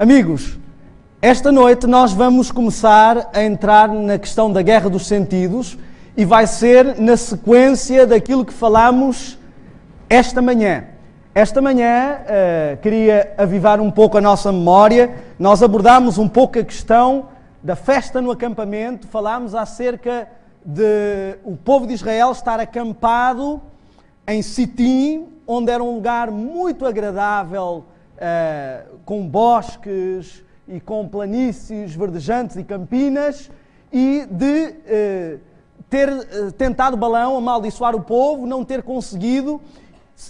Amigos, esta noite nós vamos começar a entrar na questão da guerra dos sentidos e vai ser na sequência daquilo que falamos esta manhã. Esta manhã queria avivar um pouco a nossa memória. Nós abordámos um pouco a questão da festa no acampamento, falámos acerca de o povo de Israel estar acampado em Sitim, onde era um lugar muito agradável, com bosques e com planícies verdejantes e campinas, e de ter tentado Balaão amaldiçoar o povo, não ter conseguido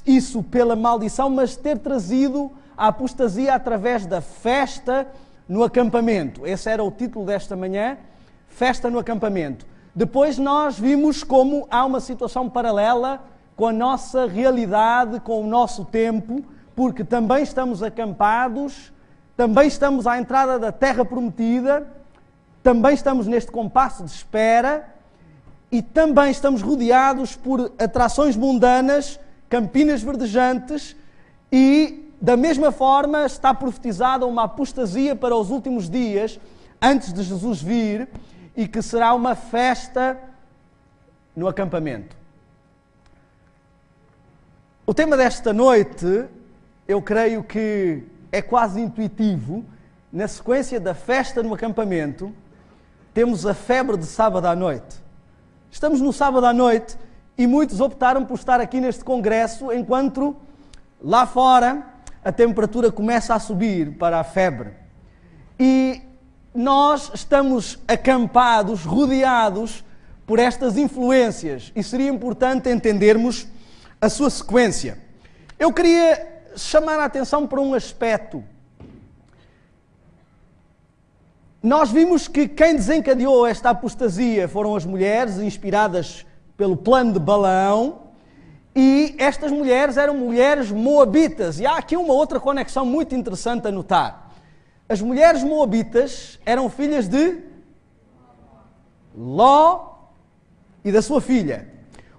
isso pela maldição, mas ter trazido a apostasia através da festa no acampamento. Esse era o título desta manhã, festa no acampamento. Depois nós vimos como há uma situação paralela com a nossa realidade, com o nosso tempo, porque também estamos acampados, também estamos à entrada da terra prometida, também estamos neste compasso de espera e também estamos rodeados por atrações mundanas, campinas verdejantes, e da mesma forma está profetizada uma apostasia para os últimos dias, antes de Jesus vir, e que será uma festa no acampamento. O tema desta noite, eu creio que é quase intuitivo. Na sequência da festa no acampamento, temos a febre de sábado à noite. Estamos no sábado à noite e muitos optaram por estar aqui neste congresso, enquanto lá fora a temperatura começa a subir para a febre. E nós estamos acampados, rodeados por estas influências, e seria importante entendermos a sua sequência. Eu queria chamar a atenção para um aspecto. Nós vimos que quem desencadeou esta apostasia foram as mulheres, inspiradas pelo plano de Balaão, e estas mulheres eram mulheres moabitas. E há aqui uma outra conexão muito interessante a notar. As mulheres moabitas eram filhas de Ló e da sua filha.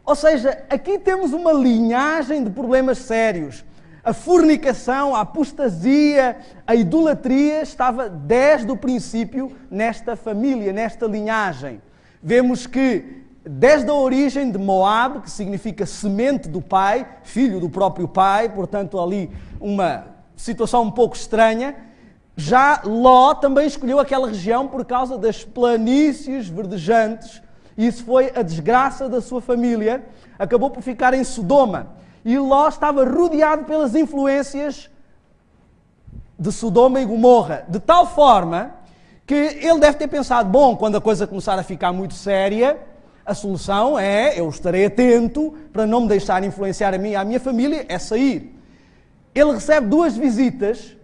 Ou seja, aqui temos uma linhagem de problemas sérios. A fornicação, a apostasia, a idolatria estava desde o princípio nesta família, nesta linhagem. Vemos que desde a origem de Moab, que significa semente do pai, filho do próprio pai, portanto ali uma situação um pouco estranha, já Ló também escolheu aquela região por causa das planícies verdejantes. Isso foi a desgraça da sua família, acabou por ficar em Sodoma. E Ló estava rodeado pelas influências de Sodoma e Gomorra, de tal forma que ele deve ter pensado, bom, quando a coisa começar a ficar muito séria, a solução é, eu estarei atento para não me deixar influenciar a mim e a minha família, é sair. Ele recebe 2 visitas,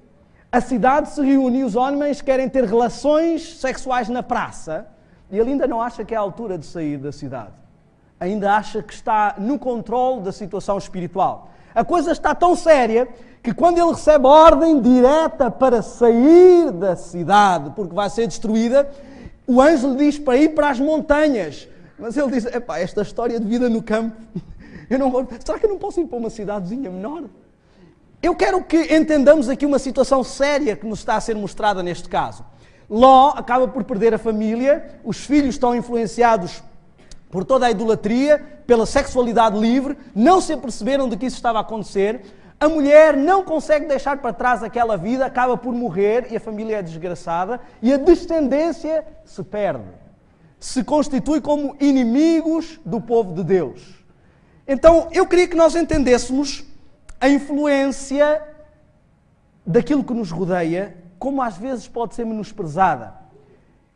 a cidade se reúne e os homens querem ter relações sexuais na praça, e ele ainda não acha que é a altura de sair da cidade. Ainda acha que está no controle da situação espiritual. A coisa está tão séria que quando ele recebe a ordem direta para sair da cidade, porque vai ser destruída, o anjo lhe diz para ir para as montanhas. Mas ele diz, epá, esta história de vida no campo, será que eu não posso ir para uma cidadezinha menor? Eu quero que entendamos aqui uma situação séria que nos está a ser mostrada neste caso. Ló acaba por perder a família, os filhos estão influenciados por toda a idolatria, pela sexualidade livre, não se aperceberam de que isso estava a acontecer, a mulher não consegue deixar para trás aquela vida, acaba por morrer e a família é desgraçada e a descendência se perde, se constitui como inimigos do povo de Deus. Então eu queria que nós entendêssemos a influência daquilo que nos rodeia, como às vezes pode ser menosprezada.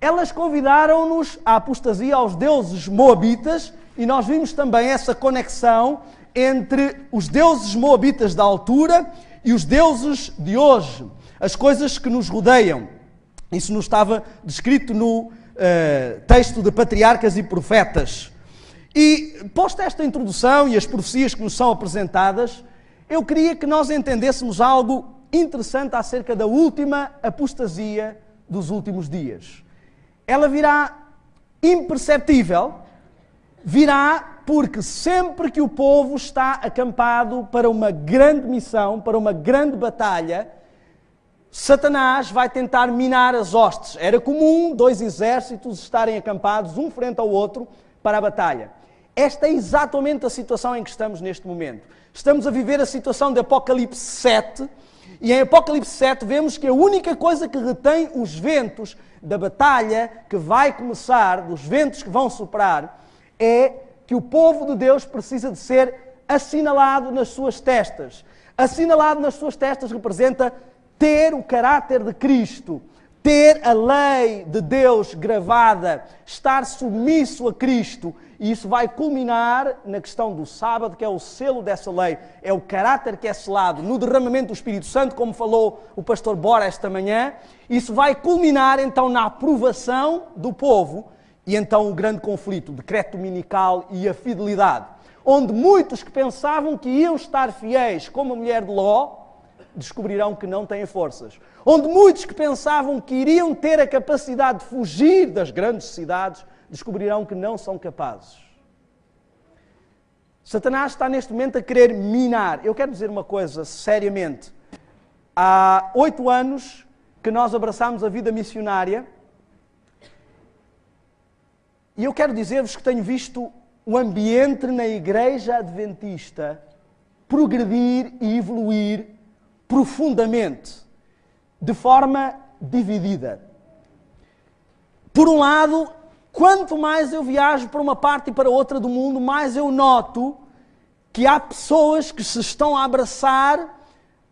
Elas convidaram-nos à apostasia aos deuses moabitas e nós vimos também essa conexão entre os deuses moabitas da altura e os deuses de hoje, as coisas que nos rodeiam. Isso nos estava descrito no texto de Patriarcas e Profetas. E, posta esta introdução e as profecias que nos são apresentadas, eu queria que nós entendêssemos algo interessante acerca da última apostasia dos últimos dias. Ela virá imperceptível, virá porque sempre que o povo está acampado para uma grande missão, para uma grande batalha, Satanás vai tentar minar as hostes. Era comum 2 exércitos estarem acampados, um frente ao outro, para a batalha. Esta é exatamente a situação em que estamos neste momento. Estamos a viver a situação de Apocalipse 7, e em Apocalipse 7 vemos que a única coisa que retém os ventos da batalha que vai começar, dos ventos que vão soprar, é que o povo de Deus precisa de ser assinalado nas suas testas. Assinalado nas suas testas representa ter o caráter de Cristo, ter a lei de Deus gravada, estar submisso a Cristo. E isso vai culminar na questão do sábado, que é o selo dessa lei, é o caráter que é selado no derramamento do Espírito Santo, como falou o pastor Bora esta manhã. Isso vai culminar então na aprovação do povo e então o grande conflito, o decreto dominical e a fidelidade, onde muitos que pensavam que iam estar fiéis como a mulher de Ló, descobrirão que não têm forças. Onde muitos que pensavam que iriam ter a capacidade de fugir das grandes cidades, descobrirão que não são capazes. Satanás está neste momento a querer minar. Eu quero dizer uma coisa, seriamente. Há 8 anos que nós abraçámos a vida missionária e eu quero dizer-vos que tenho visto o ambiente na Igreja Adventista progredir e evoluir profundamente, de forma dividida. Por um lado, quanto mais eu viajo para uma parte e para outra do mundo, mais eu noto que há pessoas que se estão a abraçar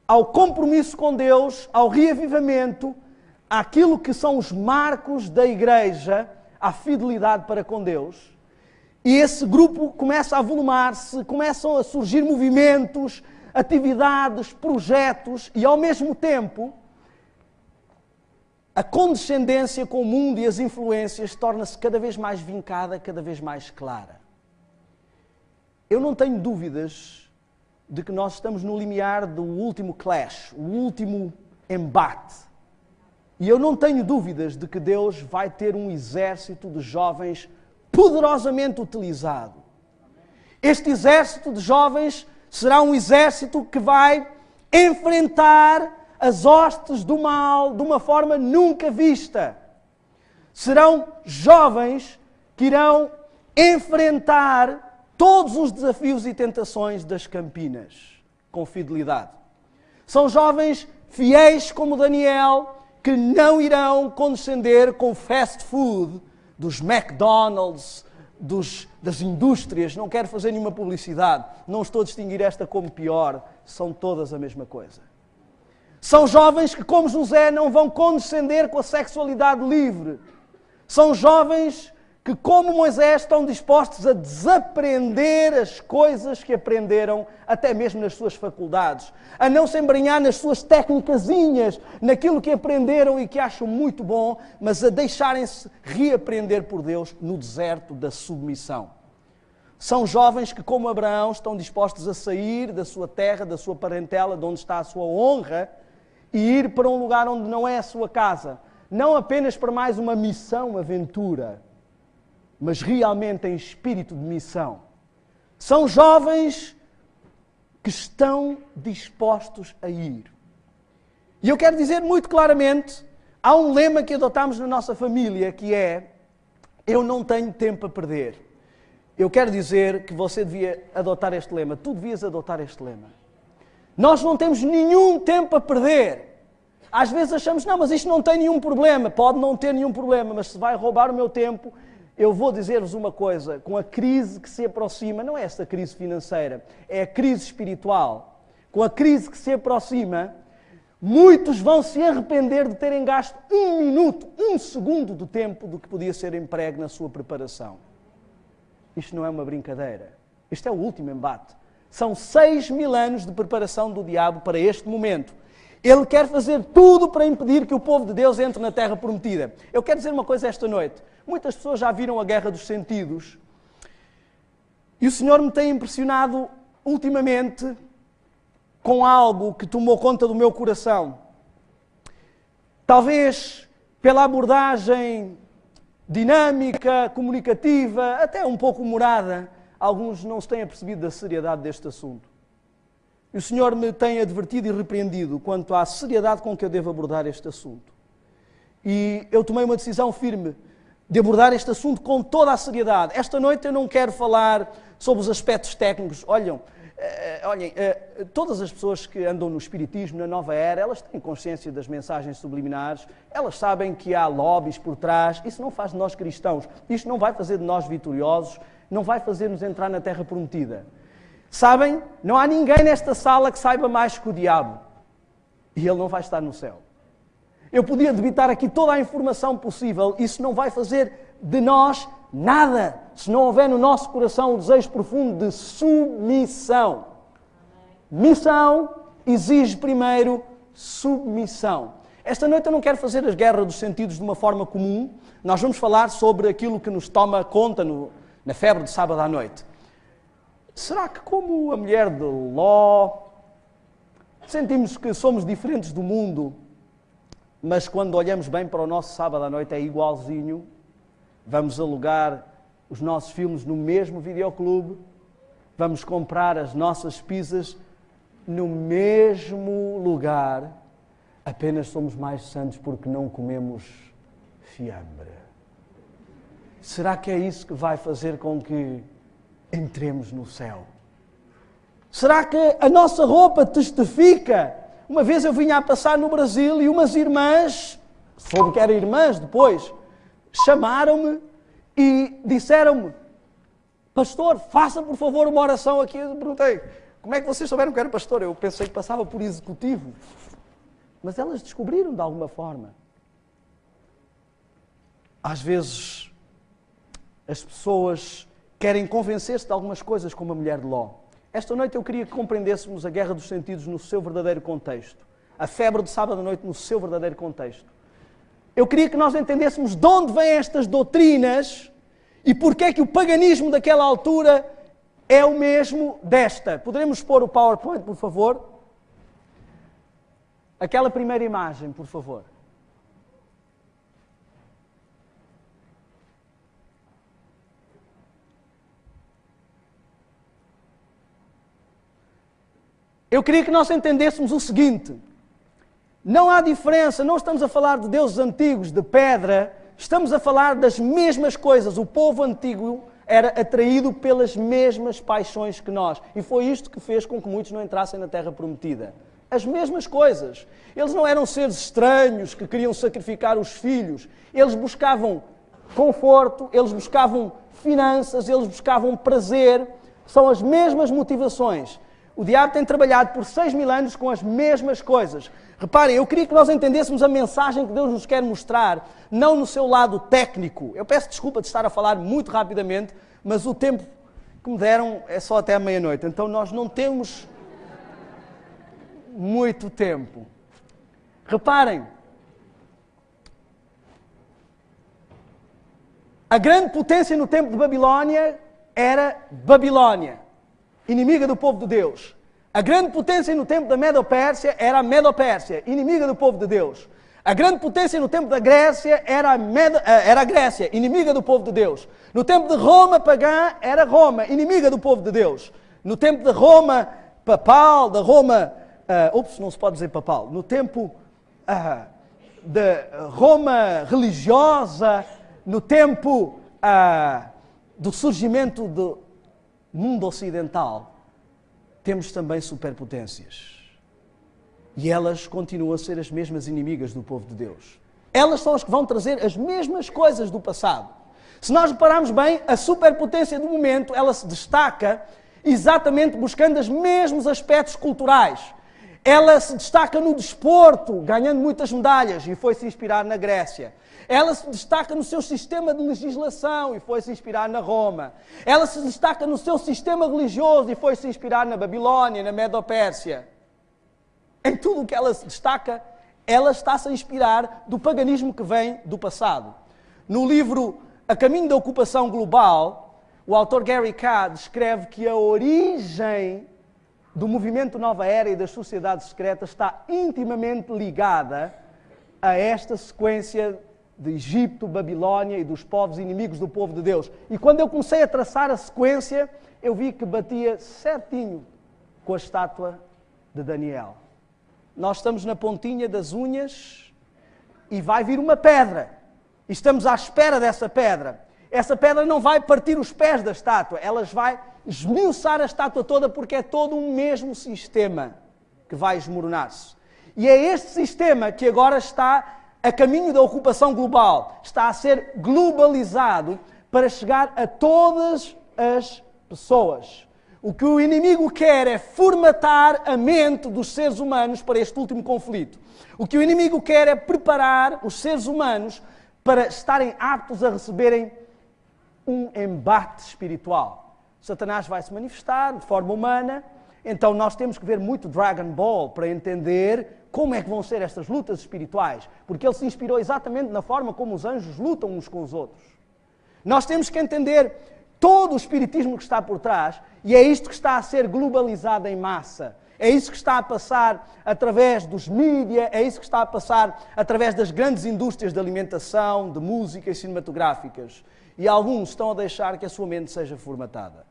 ao compromisso com Deus, ao reavivamento, àquilo que são os marcos da Igreja, à fidelidade para com Deus. E esse grupo começa a avolumar-se, começam a surgir movimentos, atividades, projetos e, ao mesmo tempo, a condescendência com o mundo e as influências torna-se cada vez mais vincada, cada vez mais clara. Eu não tenho dúvidas de que nós estamos no limiar do último clash, o último embate. E eu não tenho dúvidas de que Deus vai ter um exército de jovens poderosamente utilizado. Este exército de jovens será um exército que vai enfrentar as hostes do mal de uma forma nunca vista. Serão jovens que irão enfrentar todos os desafios e tentações das Campinas com fidelidade. São jovens fiéis como Daniel, que não irão condescender com fast food dos McDonald's, das indústrias. Não quero fazer nenhuma publicidade, não estou a distinguir esta como pior, são todas a mesma coisa. São jovens que, como José, não vão condescender com a sexualidade livre. São jovens que, como Moisés, estão dispostos a desaprender as coisas que aprenderam, até mesmo nas suas faculdades. A não se embrenhar nas suas técnicazinhas, naquilo que aprenderam e que acham muito bom, mas a deixarem-se reaprender por Deus no deserto da submissão. São jovens que, como Abraão, estão dispostos a sair da sua terra, da sua parentela, de onde está a sua honra, e ir para um lugar onde não é a sua casa. Não apenas para mais uma missão, aventura, mas realmente em espírito de missão. São jovens que estão dispostos a ir. E eu quero dizer muito claramente, há um lema que adotámos na nossa família, que é: eu não tenho tempo a perder. Eu quero dizer que você devia adotar este lema, tu devias adotar este lema. Nós não temos nenhum tempo a perder. Às vezes achamos, não, mas isto não tem nenhum problema. Pode não ter nenhum problema, mas se vai roubar o meu tempo, eu vou dizer-vos uma coisa, com a crise que se aproxima, não é esta crise financeira, é a crise espiritual. Com a crise que se aproxima, muitos vão se arrepender de terem gasto 1 minuto, 1 segundo do tempo do que podia ser emprego na sua preparação. Isto não é uma brincadeira. Isto é o último embate. São 6.000 anos de preparação do diabo para este momento. Ele quer fazer tudo para impedir que o povo de Deus entre na terra prometida. Eu quero dizer uma coisa esta noite. Muitas pessoas já viram a Guerra dos Sentidos. E o Senhor me tem impressionado ultimamente com algo que tomou conta do meu coração. Talvez pela abordagem dinâmica, comunicativa, até um pouco humorada, alguns não se têm apercebido da seriedade deste assunto. E o Senhor me tem advertido e repreendido quanto à seriedade com que eu devo abordar este assunto. E eu tomei uma decisão firme de abordar este assunto com toda a seriedade. Esta noite eu não quero falar sobre os aspectos técnicos. Olhem, todas as pessoas que andam no Espiritismo, na nova era, elas têm consciência das mensagens subliminares, elas sabem que há lobbies por trás. Isso não faz de nós cristãos, isto não vai fazer de nós vitoriosos, não vai fazer-nos entrar na terra prometida. Sabem, não há ninguém nesta sala que saiba mais que o diabo, e ele não vai estar no céu. Eu podia debitar aqui toda a informação possível, isso não vai fazer de nós nada, se não houver no nosso coração um desejo profundo de submissão. Missão exige primeiro submissão. Esta noite eu não quero fazer as guerras dos sentidos de uma forma comum. Nós vamos falar sobre aquilo que nos toma conta na febre de sábado à noite. Será que, como a mulher de Ló, sentimos que somos diferentes do mundo, mas quando olhamos bem para o nosso sábado à noite é igualzinho? Vamos alugar os nossos filmes no mesmo videoclube, vamos comprar as nossas pizzas no mesmo lugar, apenas somos mais santos porque não comemos fiambre. Será que é isso que vai fazer com que entremos no céu? Será que a nossa roupa testifica? Uma vez eu vinha a passar no Brasil e umas irmãs, soube que eram irmãs depois, chamaram-me e disseram-me: pastor, faça por favor uma oração aqui. Eu perguntei: como é que vocês souberam que era pastor? Eu pensei que passava por executivo. Mas elas descobriram de alguma forma. Às vezes as pessoas querem convencer-se de algumas coisas, como a mulher de Ló. Esta noite eu queria que compreendêssemos a guerra dos sentidos no seu verdadeiro contexto. A febre de sábado à noite no seu verdadeiro contexto. Eu queria que nós entendêssemos de onde vêm estas doutrinas e porque é que o paganismo daquela altura é o mesmo desta. Poderemos pôr o PowerPoint, por favor? Aquela primeira imagem, por favor. Eu queria que nós entendêssemos o seguinte: não há diferença, não estamos a falar de deuses antigos, de pedra, estamos a falar das mesmas coisas. O povo antigo era atraído pelas mesmas paixões que nós. E foi isto que fez com que muitos não entrassem na Terra Prometida. As mesmas coisas. Eles não eram seres estranhos que queriam sacrificar os filhos. Eles buscavam conforto, eles buscavam finanças, eles buscavam prazer. São as mesmas motivações. O diabo tem trabalhado por 6.000 anos com as mesmas coisas. Reparem, eu queria que nós entendêssemos a mensagem que Deus nos quer mostrar, não no seu lado técnico. Eu peço desculpa de estar a falar muito rapidamente, mas o tempo que me deram é só até a meia-noite. Então nós não temos muito tempo. Reparem, a grande potência no tempo de Babilónia era Babilónia, inimiga do povo de Deus. A grande potência no tempo da Medo-Pérsia era a Medo-Pérsia, inimiga do povo de Deus. A grande potência no tempo da Grécia era a Grécia, inimiga do povo de Deus. No tempo de Roma pagã era Roma, inimiga do povo de Deus. No tempo de Roma papal, da Roma... não se pode dizer papal. No tempo de Roma religiosa, no tempo do surgimento do mundo ocidental, temos também superpotências. E elas continuam a ser as mesmas inimigas do povo de Deus. Elas são as que vão trazer as mesmas coisas do passado. Se nós repararmos bem, a superpotência do momento, ela se destaca exatamente buscando os mesmos aspectos culturais. Ela se destaca no desporto, ganhando muitas medalhas, e foi-se inspirar na Grécia. Ela se destaca no seu sistema de legislação e foi-se inspirar na Roma. Ela se destaca no seu sistema religioso e foi-se inspirar na Babilónia, na Medo-Pérsia. Em tudo o que ela se destaca, ela está-se a inspirar do paganismo que vem do passado. No livro A Caminho da Ocupação Global, o autor Gary Card escreve que a origem do movimento Nova Era e das sociedades secretas está intimamente ligada a esta sequência de Egito, Babilónia e dos povos inimigos do povo de Deus. E quando eu comecei a traçar a sequência, eu vi que batia certinho com a estátua de Daniel. Nós estamos na pontinha das unhas e vai vir uma pedra. E estamos à espera dessa pedra. Essa pedra não vai partir os pés da estátua, ela vai esmiuçar a estátua toda, porque é todo um mesmo sistema que vai esmoronar-se. E é este sistema que agora está a caminho da ocupação global. Está a ser globalizado para chegar a todas as pessoas. O que o inimigo quer é formatar a mente dos seres humanos para este último conflito. O que o inimigo quer é preparar os seres humanos para estarem aptos a receberem um embate espiritual. Satanás vai se manifestar de forma humana, então nós temos que ver muito Dragon Ball para entender como é que vão ser estas lutas espirituais, porque ele se inspirou exatamente na forma como os anjos lutam uns com os outros. Nós temos que entender todo o espiritismo que está por trás, e é isto que está a ser globalizado em massa. É isso que está a passar através dos mídias, é isso que está a passar através das grandes indústrias de alimentação, de música e cinematográficas. E alguns estão a deixar que a sua mente seja formatada.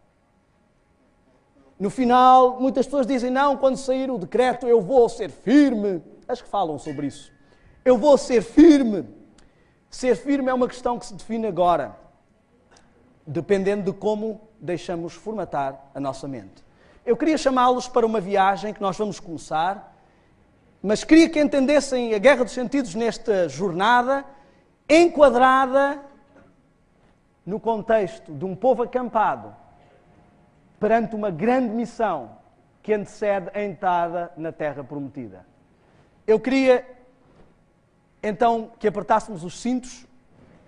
No final, muitas pessoas dizem, não, quando sair o decreto eu vou ser firme. As que falam sobre isso. Eu vou ser firme. Ser firme é uma questão que se define agora, dependendo de como deixamos formatar a nossa mente. Eu queria chamá-los para uma viagem que nós vamos começar, mas queria que entendessem a Guerra dos Sentidos nesta jornada, enquadrada no contexto de um povo acampado perante uma grande missão que antecede a entrada na Terra Prometida. Eu queria, então, que apertássemos os cintos.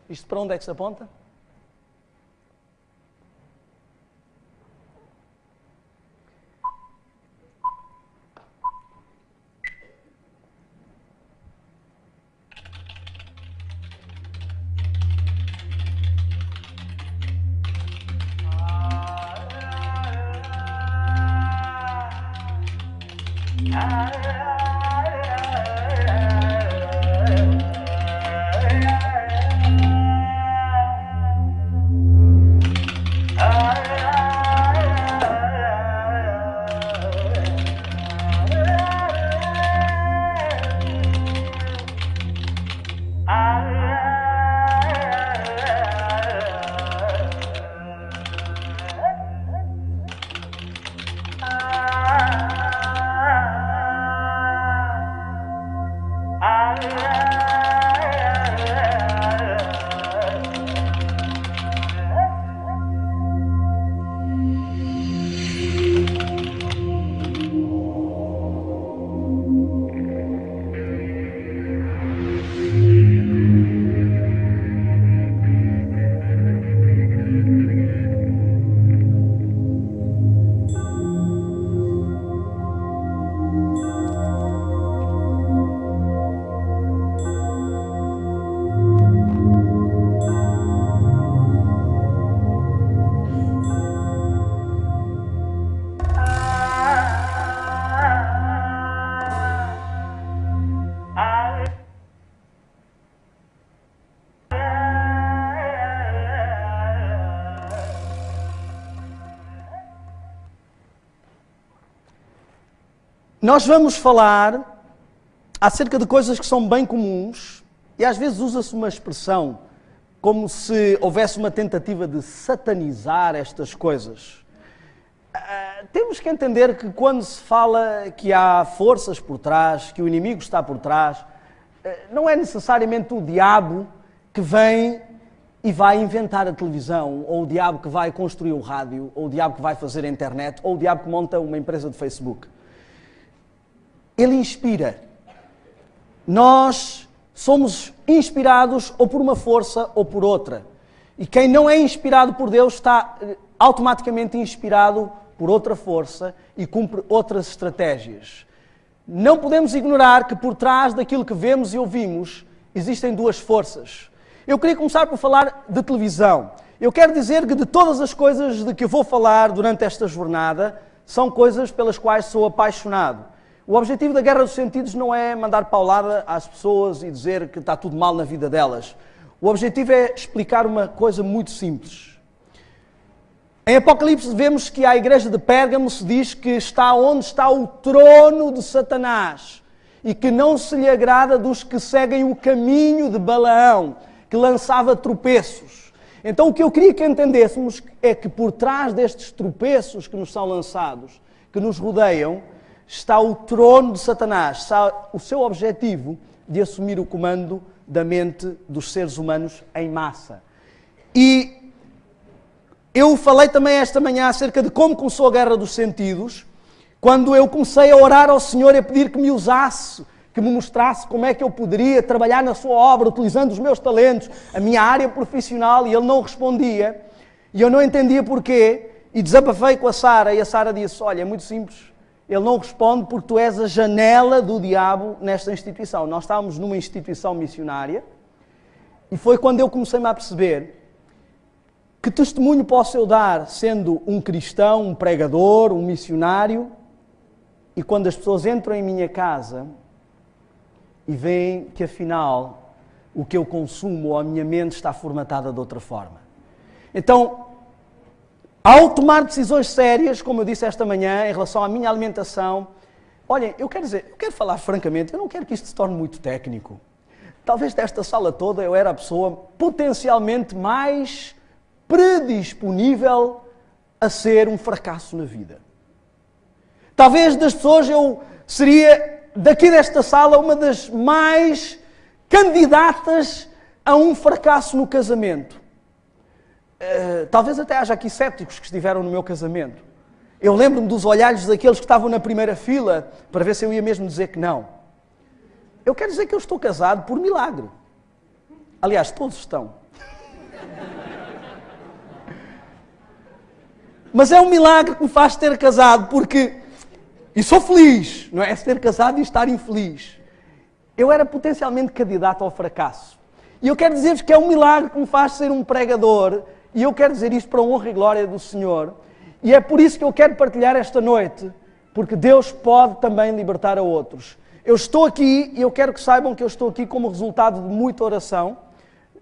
Isto para onde é que se aponta? Nós vamos falar acerca de coisas que são bem comuns e às vezes usa-se uma expressão como se houvesse uma tentativa de satanizar estas coisas. Temos que entender que quando se fala que há forças por trás, que o inimigo está por trás, não é necessariamente o diabo que vem e vai inventar a televisão, ou o diabo que vai construir o rádio, ou o diabo que vai fazer a internet, ou o diabo que monta uma empresa de Facebook. Ele inspira. Nós somos inspirados ou por uma força ou por outra. E quem não é inspirado por Deus está automaticamente inspirado por outra força e cumpre outras estratégias. Não podemos ignorar que por trás daquilo que vemos e ouvimos existem duas forças. Eu queria começar por falar de televisão. Eu quero dizer que de todas as coisas de que eu vou falar durante esta jornada, são coisas pelas quais sou apaixonado. O objetivo da Guerra dos Sentidos não é mandar paulada às pessoas e dizer que está tudo mal na vida delas. O objetivo é explicar uma coisa muito simples. Em Apocalipse vemos que a igreja de Pérgamo se diz que está onde está o trono de Satanás e que não se lhe agrada dos que seguem o caminho de Balaão, que lançava tropeços. Então o que eu queria que entendêssemos é que por trás destes tropeços que nos são lançados, que nos rodeiam, está o trono de Satanás, está o seu objetivo de assumir o comando da mente dos seres humanos em massa. E eu falei também esta manhã acerca de como começou a Guerra dos Sentidos, quando eu comecei a orar ao Senhor e a pedir que me usasse, que me mostrasse como é que eu poderia trabalhar na sua obra, utilizando os meus talentos, a minha área profissional, e Ele não respondia, e eu não entendia porquê, e desabafei com a Sara, e a Sara disse, olha, é muito simples, Ele não responde porque tu és a janela do diabo nesta instituição. Nós estávamos numa instituição missionária, e foi quando eu comecei-me a perceber que testemunho posso eu dar sendo um cristão, um pregador, um missionário, e quando as pessoas entram em minha casa e veem que afinal o que eu consumo ou a minha mente está formatada de outra forma. Então, ao tomar decisões sérias, como eu disse esta manhã, em relação à minha alimentação, olhem, eu quero falar francamente, eu não quero que isto se torne muito técnico. Talvez desta sala toda eu era a pessoa potencialmente mais predisponível a ser um fracasso na vida. Talvez das pessoas eu seria, daqui desta sala, uma das mais candidatas a um fracasso no casamento. Talvez até haja aqui céticos que estiveram no meu casamento. Eu lembro-me dos olhares daqueles que estavam na primeira fila para ver se eu ia mesmo dizer que não. Eu quero dizer que eu estou casado por milagre. Aliás, todos estão. Mas é um milagre que me faz ter casado, porque... E sou feliz, não é? Ter casado e estar infeliz. Eu era potencialmente candidato ao fracasso. E eu quero dizer-vos que é um milagre que me faz ser um pregador, e eu quero dizer isto para a honra e glória do Senhor. E é por isso que eu quero partilhar esta noite, porque Deus pode também libertar a outros. Eu estou aqui, e eu quero que saibam que eu estou aqui como resultado de muita oração.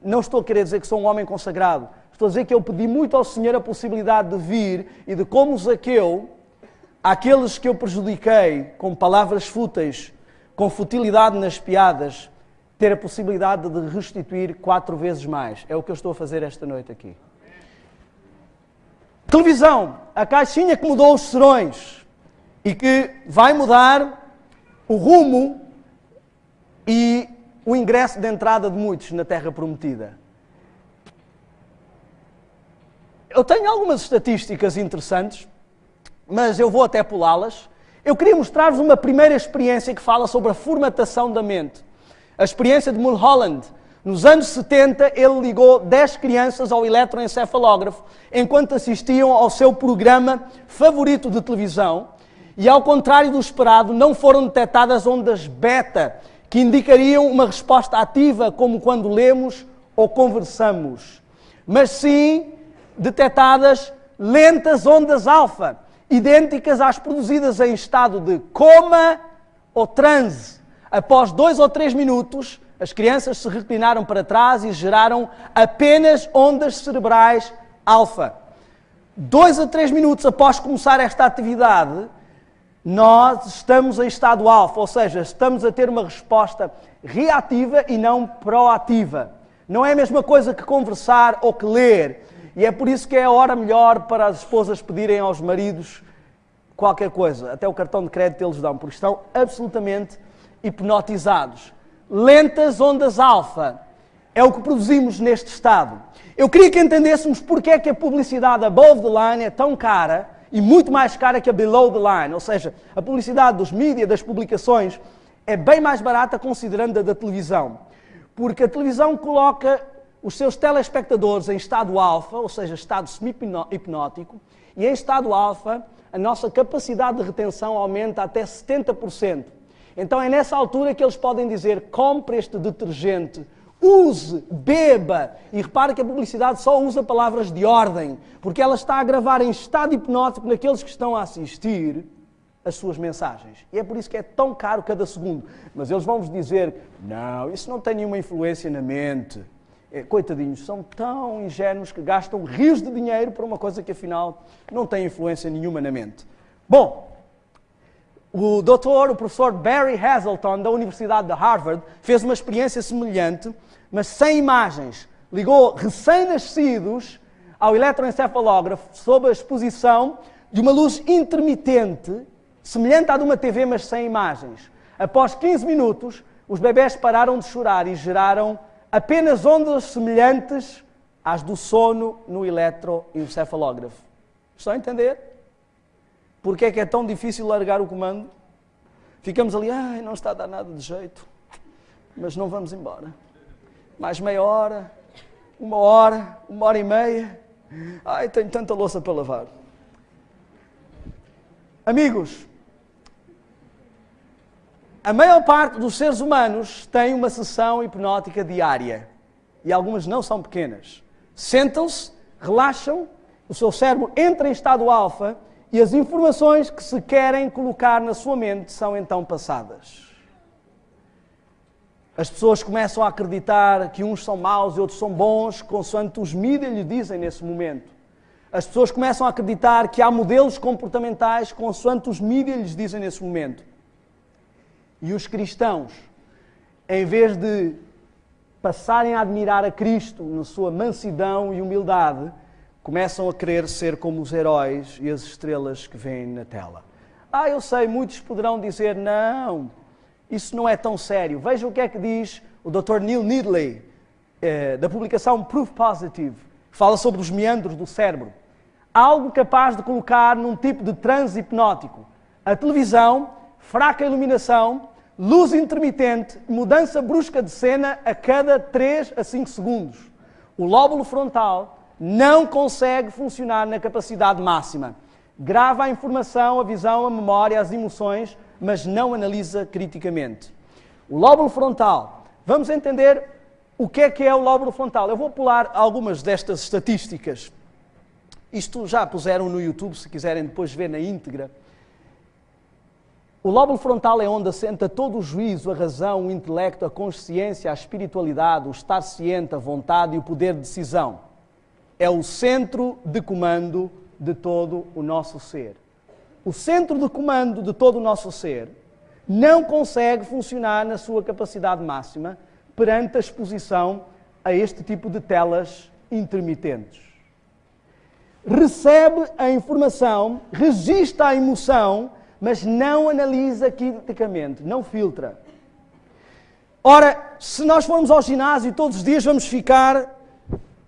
Não estou a querer dizer que sou um homem consagrado. Estou a dizer que eu pedi muito ao Senhor a possibilidade de vir e de como Zaqueu, àqueles que eu prejudiquei com palavras fúteis, com futilidade nas piadas, ter a possibilidade de restituir 4 vezes mais. É o que eu estou a fazer esta noite aqui. Televisão, a caixinha que mudou os serões e que vai mudar o rumo e o ingresso de entrada de muitos na Terra Prometida. Eu tenho algumas estatísticas interessantes, mas eu vou até pulá-las. Eu queria mostrar-vos uma primeira experiência que fala sobre a formatação da mente. A experiência de Mulholland. Nos anos 70, ele ligou 10 crianças ao eletroencefalógrafo enquanto assistiam ao seu programa favorito de televisão e, ao contrário do esperado, não foram detectadas ondas beta, que indicariam uma resposta ativa, como quando lemos ou conversamos, mas sim detectadas lentas ondas alfa, idênticas às produzidas em estado de coma ou transe. Após 2 ou 3 minutos, as crianças se reclinaram para trás e geraram apenas ondas cerebrais alfa. 2 a 3 minutos após começar esta atividade, nós estamos em estado alfa, ou seja, estamos a ter uma resposta reativa e não proativa. Não é a mesma coisa que conversar ou que ler. E é por isso que é a hora melhor para as esposas pedirem aos maridos qualquer coisa. Até o cartão de crédito eles dão, porque estão absolutamente hipnotizados. Lentas ondas alfa é o que produzimos neste estado. Eu queria que entendêssemos porque é que a publicidade above the line é tão cara e muito mais cara que a below the line. Ou seja, a publicidade dos mídias, das publicações, é bem mais barata considerando a da televisão. Porque a televisão coloca os seus telespectadores em estado alfa, ou seja, estado semi-hipnótico, e em estado alfa a nossa capacidade de retenção aumenta até 70%. Então é nessa altura que eles podem dizer: compre este detergente, use, beba. E repare que a publicidade só usa palavras de ordem, porque ela está a gravar em estado hipnótico naqueles que estão a assistir as suas mensagens. E é por isso que é tão caro cada segundo. Mas eles vão-vos dizer: não, isso não tem nenhuma influência na mente. Coitadinhos, são tão ingênuos que gastam rios de dinheiro por uma coisa que afinal não tem influência nenhuma na mente. Bom, o professor Barry Hazelton, da Universidade de Harvard, fez uma experiência semelhante, mas sem imagens. Ligou recém-nascidos ao eletroencefalógrafo sob a exposição de uma luz intermitente, semelhante à de uma TV, mas sem imagens. Após 15 minutos, os bebés pararam de chorar e geraram apenas ondas semelhantes às do sono no eletroencefalógrafo. Estão a entender? Porque é tão difícil largar o comando? Ficamos ali, não está a dar nada de jeito, mas não vamos embora. Mais meia hora, uma hora e meia. Tenho tanta louça para lavar. Amigos, a maior parte dos seres humanos tem uma sessão hipnótica diária. E algumas não são pequenas. Sentam-se, relaxam, o seu cérebro entra em estado alfa e as informações que se querem colocar na sua mente são então passadas. As pessoas começam a acreditar que uns são maus e outros são bons, consoante os mídias lhe dizem nesse momento. As pessoas começam a acreditar que há modelos comportamentais, consoante os mídias lhes dizem nesse momento. E os cristãos, em vez de passarem a admirar a Cristo na sua mansidão e humildade, começam a querer ser como os heróis e as estrelas que vêm na tela. Eu sei, muitos poderão dizer, não, isso não é tão sério. Veja o que é que diz o Dr. Neil Needley, da publicação Proof Positive, que fala sobre os meandros do cérebro. Algo capaz de colocar num tipo de transe hipnótico. A televisão, fraca iluminação, luz intermitente, mudança brusca de cena a cada 3 a 5 segundos. O lóbulo frontal não consegue funcionar na capacidade máxima. Grava a informação, a visão, a memória, as emoções, mas não analisa criticamente. O lóbulo frontal. Vamos entender o que é o lóbulo frontal. Eu vou pular algumas destas estatísticas. Isto já puseram no YouTube, se quiserem depois ver na íntegra. O lóbulo frontal é onde assenta todo o juízo, a razão, o intelecto, a consciência, a espiritualidade, o estar ciente, a vontade e o poder de decisão. É o centro de comando de todo o nosso ser. O centro de comando de todo o nosso ser não consegue funcionar na sua capacidade máxima perante a exposição a este tipo de telas intermitentes. Recebe a informação, registra a emoção, mas não analisa criticamente, não filtra. Ora, se nós formos ao ginásio todos os dias vamos ficar...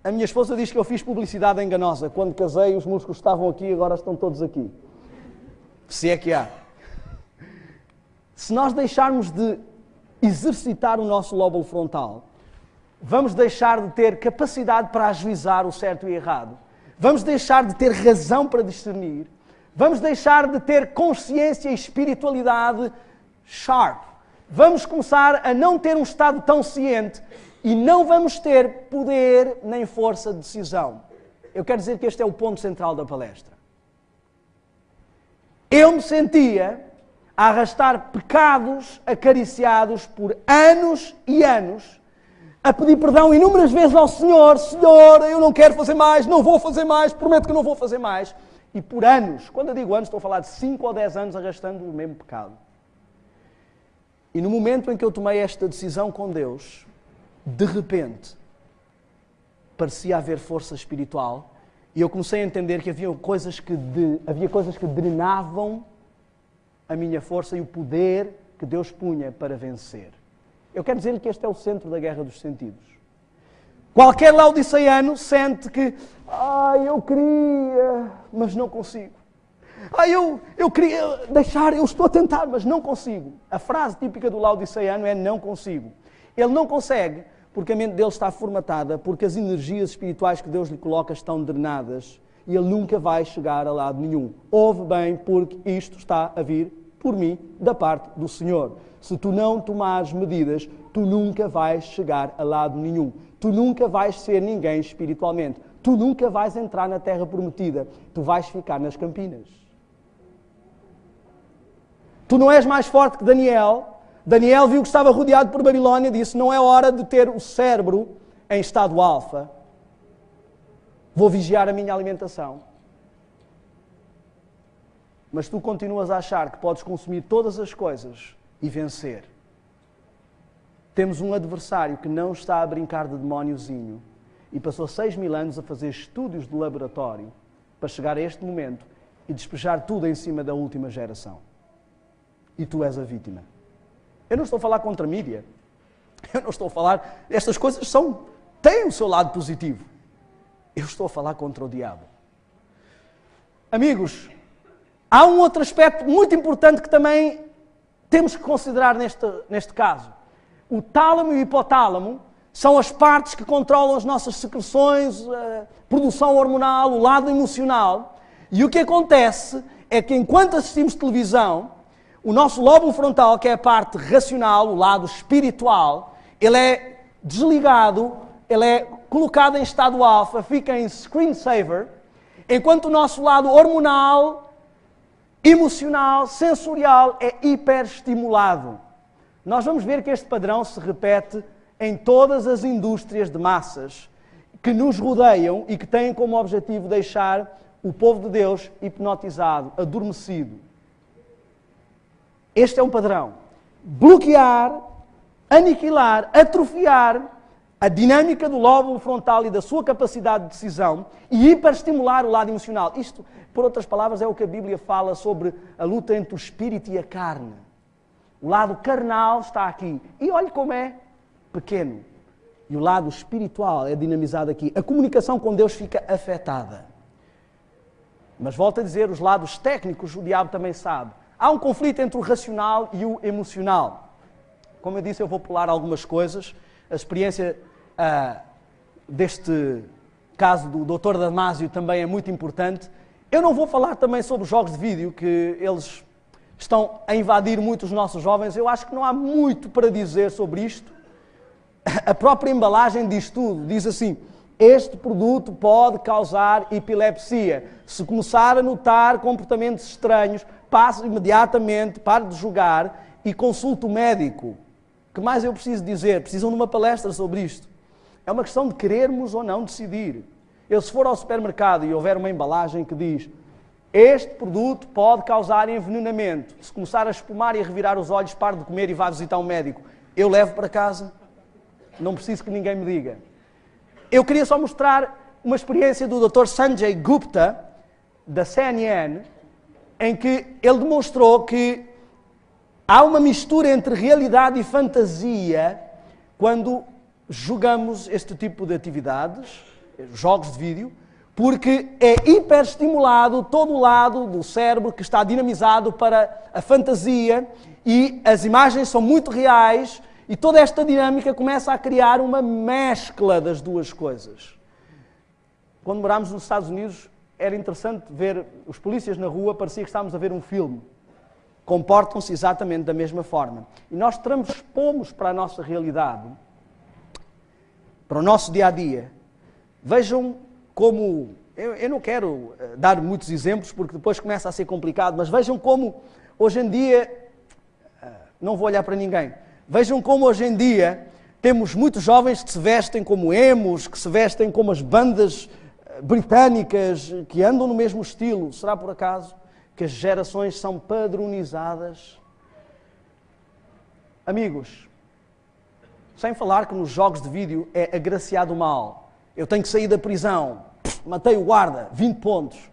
A minha esposa diz que eu fiz publicidade enganosa. Quando casei, os músculos estavam aqui e agora estão todos aqui. Se é que há. Se nós deixarmos de exercitar o nosso lóbulo frontal, vamos deixar de ter capacidade para ajuizar o certo e o errado. Vamos deixar de ter razão para discernir. Vamos deixar de ter consciência e espiritualidade sharp. Vamos começar a não ter um estado tão ciente e não vamos ter poder nem força de decisão. Eu quero dizer que este é o ponto central da palestra. Eu me sentia a arrastar pecados acariciados por anos e anos, a pedir perdão inúmeras vezes ao Senhor. Senhor, eu não quero fazer mais, não vou fazer mais, prometo que não vou fazer mais. E por anos, quando eu digo anos, estou a falar de 5 ou 10 anos arrastando o mesmo pecado. E no momento em que eu tomei esta decisão com Deus, de repente, parecia haver força espiritual e eu comecei a entender que havia coisas que drenavam a minha força e o poder que Deus punha para vencer. Eu quero dizer-lhe que este é o centro da guerra dos sentidos. Qualquer laodiceiano sente que eu queria, mas não consigo. Eu queria deixar, eu estou a tentar, mas não consigo. A frase típica do laodiceiano é não consigo. Ele não consegue porque a mente dele está formatada, porque as energias espirituais que Deus lhe coloca estão drenadas e ele nunca vai chegar a lado nenhum. Ouve bem, porque isto está a vir por mim, da parte do Senhor. Se tu não tomares medidas, tu nunca vais chegar a lado nenhum. Tu nunca vais ser ninguém espiritualmente. Tu nunca vais entrar na terra prometida. Tu vais ficar nas campinas. Tu não és mais forte que Daniel. Daniel viu que estava rodeado por Babilónia e disse, não é hora de ter o cérebro em estado alfa, vou vigiar a minha alimentação. Mas tu continuas a achar que podes consumir todas as coisas e vencer. Temos um adversário que não está a brincar de demóniozinho e passou 6.000 anos a fazer estudos de laboratório para chegar a este momento e despejar tudo em cima da última geração. E tu és a vítima. Eu não estou a falar contra a mídia. Eu não estou a falar... Estas coisas têm o seu lado positivo. Eu estou a falar contra o diabo. Amigos, há um outro aspecto muito importante que também temos que considerar neste caso. O tálamo e o hipotálamo são as partes que controlam as nossas secreções, a produção hormonal, o lado emocional. E o que acontece é que enquanto assistimos televisão, o nosso lóbulo frontal, que é a parte racional, o lado espiritual, ele é desligado, ele é colocado em estado alfa, fica em screensaver, enquanto o nosso lado hormonal, emocional, sensorial é hiperestimulado. Nós vamos ver que este padrão se repete em todas as indústrias de massas que nos rodeiam e que têm como objetivo deixar o povo de Deus hipnotizado, adormecido. Este é um padrão. Bloquear, aniquilar, atrofiar a dinâmica do lóbulo frontal e da sua capacidade de decisão e hiperestimular o lado emocional. Isto, por outras palavras, é o que a Bíblia fala sobre a luta entre o espírito e a carne. O lado carnal está aqui. E olhe como é pequeno. E o lado espiritual é dinamizado aqui. A comunicação com Deus fica afetada. Mas volto a dizer, os lados técnicos o diabo também sabe. Há um conflito entre o racional e o emocional. Como eu disse, eu vou pular algumas coisas. A experiência deste caso do Dr. Damásio também é muito importante. Eu não vou falar também sobre jogos de vídeo, que eles estão a invadir muito os nossos jovens. Eu acho que não há muito para dizer sobre isto. A própria embalagem diz tudo. Diz assim: este produto pode causar epilepsia. Se começar a notar comportamentos estranhos, passe imediatamente, pare de jogar e consulte o médico. O que mais eu preciso dizer? Precisam de uma palestra sobre isto. É uma questão de querermos ou não decidir. Eu, se for ao supermercado e houver uma embalagem que diz: este produto pode causar envenenamento, se começar a espumar e a revirar os olhos, pare de comer e vá visitar um médico, eu levo para casa. Não preciso que ninguém me diga. Eu queria só mostrar uma experiência do Dr. Sanjay Gupta, da CNN, em que ele demonstrou que há uma mistura entre realidade e fantasia quando jogamos este tipo de atividades, jogos de vídeo, porque é hiperestimulado todo o lado do cérebro que está dinamizado para a fantasia e as imagens são muito reais e toda esta dinâmica começa a criar uma mescla das duas coisas. Quando morámos nos Estados Unidos, era interessante ver os polícias na rua, parecia que estávamos a ver um filme. Comportam-se exatamente da mesma forma. E nós transpomos para a nossa realidade, para o nosso dia-a-dia. Vejam como... Eu não quero dar muitos exemplos, porque depois começa a ser complicado, mas vejam como, hoje em dia... Não vou olhar para ninguém. Vejam como, hoje em dia, temos muitos jovens que se vestem como emos, que se vestem como as bandas britânicas, que andam no mesmo estilo. Será por acaso que as gerações são padronizadas? Amigos, sem falar que nos jogos de vídeo é agraciado o mal. Eu tenho que sair da prisão, matei o guarda, 20 pontos.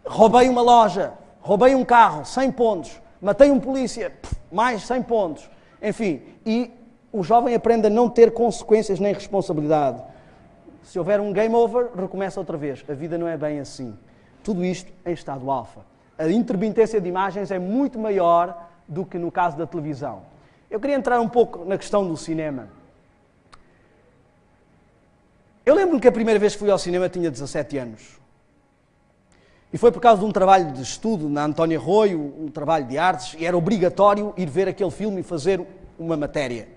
Roubei uma loja, roubei um carro, 100 pontos. Matei um polícia, mais 100 pontos. Enfim, e o jovem aprende a não ter consequências nem responsabilidade. Se houver um game over, recomeça outra vez. A vida não é bem assim. Tudo isto em estado alfa. A intermitência de imagens é muito maior do que no caso da televisão. Eu queria entrar um pouco na questão do cinema. Eu lembro-me que a primeira vez que fui ao cinema tinha 17 anos. E foi por causa de um trabalho de estudo na Antónia Arroio, um trabalho de artes, e era obrigatório ir ver aquele filme e fazer uma matéria.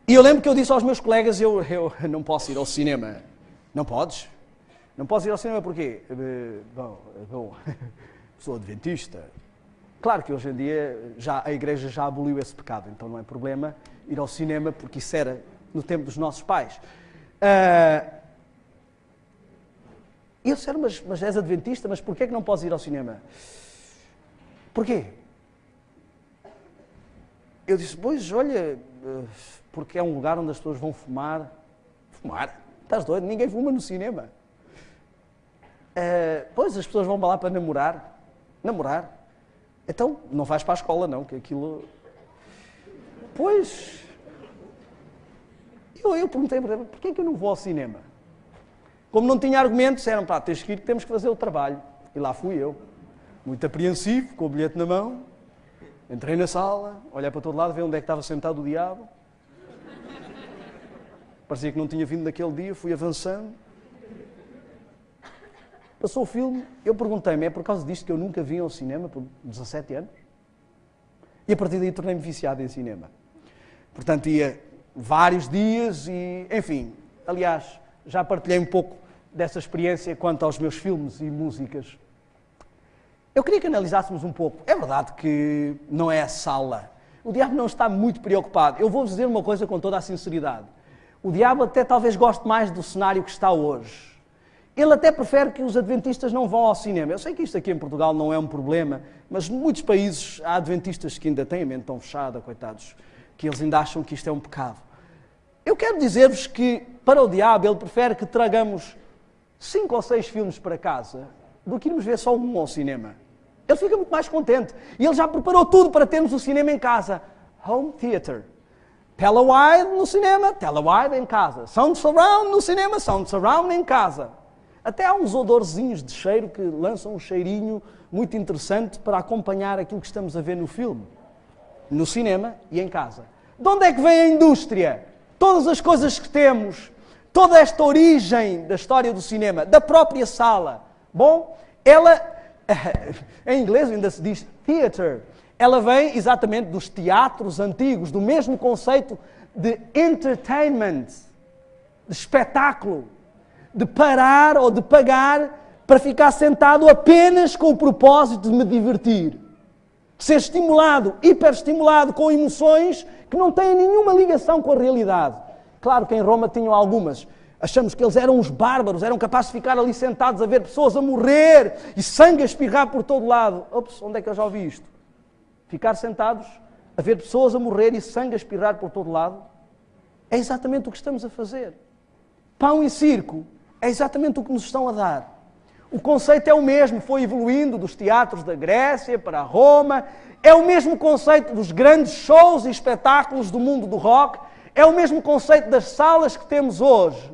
E eu lembro que eu disse aos meus colegas, eu não posso ir ao cinema. Não podes? Não podes ir ao cinema porquê? Bom, sou adventista. Claro que hoje em dia a Igreja já aboliu esse pecado, então não é problema ir ao cinema, porque isso era no tempo dos nossos pais. E eu disseram, mas és adventista, mas porquê é que não podes ir ao cinema? Porquê? Eu disse, pois, olha, porque é um lugar onde as pessoas vão fumar. Fumar? Estás doido? Ninguém fuma no cinema. Pois, as pessoas vão lá para namorar. Namorar? Então, não vais para a escola, não, que aquilo... Pois... Eu perguntei, porquê é que eu não vou ao cinema? Como não tinha argumento, disseram, pá, tens que ir, que temos que fazer o trabalho. E lá fui eu, muito apreensivo, com o bilhete na mão. Entrei na sala, olhei para todo lado, vi onde é que estava sentado o diabo. Parecia que não tinha vindo naquele dia, fui avançando. Passou o filme, eu perguntei-me, é por causa disto que eu nunca vim ao cinema, por 17 anos? E a partir daí tornei-me viciado em cinema. Portanto, ia vários dias e, enfim, aliás, já partilhei um pouco dessa experiência quanto aos meus filmes e músicas. Eu queria que analisássemos um pouco. É verdade que não é a sala. O diabo não está muito preocupado. Eu vou-vos dizer uma coisa com toda a sinceridade. O diabo até talvez goste mais do cenário que está hoje. Ele até prefere que os adventistas não vão ao cinema. Eu sei que isto aqui em Portugal não é um problema, mas em muitos países há adventistas que ainda têm a mente tão fechada, coitados, que eles ainda acham que isto é um pecado. Eu quero dizer-vos que, para o diabo, ele prefere que tragamos 5 ou 6 filmes para casa do que irmos ver só um ao cinema. Ele fica muito mais contente. E ele já preparou tudo para termos o cinema em casa. Home theater. Tela-wide no cinema, tela-wide em casa. Sound surround no cinema, sound surround em casa. Até há uns odorzinhos de cheiro que lançam um cheirinho muito interessante para acompanhar aquilo que estamos a ver no filme. No cinema e em casa. De onde é que vem a indústria? Todas as coisas que temos, toda esta origem da história do cinema, da própria sala. Bom, ela, em inglês ainda se diz theater, ela vem exatamente dos teatros antigos, do mesmo conceito de entertainment, de espetáculo, de parar ou de pagar para ficar sentado apenas com o propósito de me divertir. Ser estimulado, hiperestimulado com emoções que não têm nenhuma ligação com a realidade. Claro que em Roma tinham algumas. Achamos que eles eram uns bárbaros, eram capazes de ficar ali sentados a ver pessoas a morrer e sangue a espirrar por todo lado. Ops, onde é que eu já ouvi isto? Ficar sentados a ver pessoas a morrer e sangue a espirrar por todo lado? É exatamente o que estamos a fazer. Pão e circo é exatamente o que nos estão a dar. O conceito é o mesmo, foi evoluindo dos teatros da Grécia para Roma, é o mesmo conceito dos grandes shows e espetáculos do mundo do rock, é o mesmo conceito das salas que temos hoje,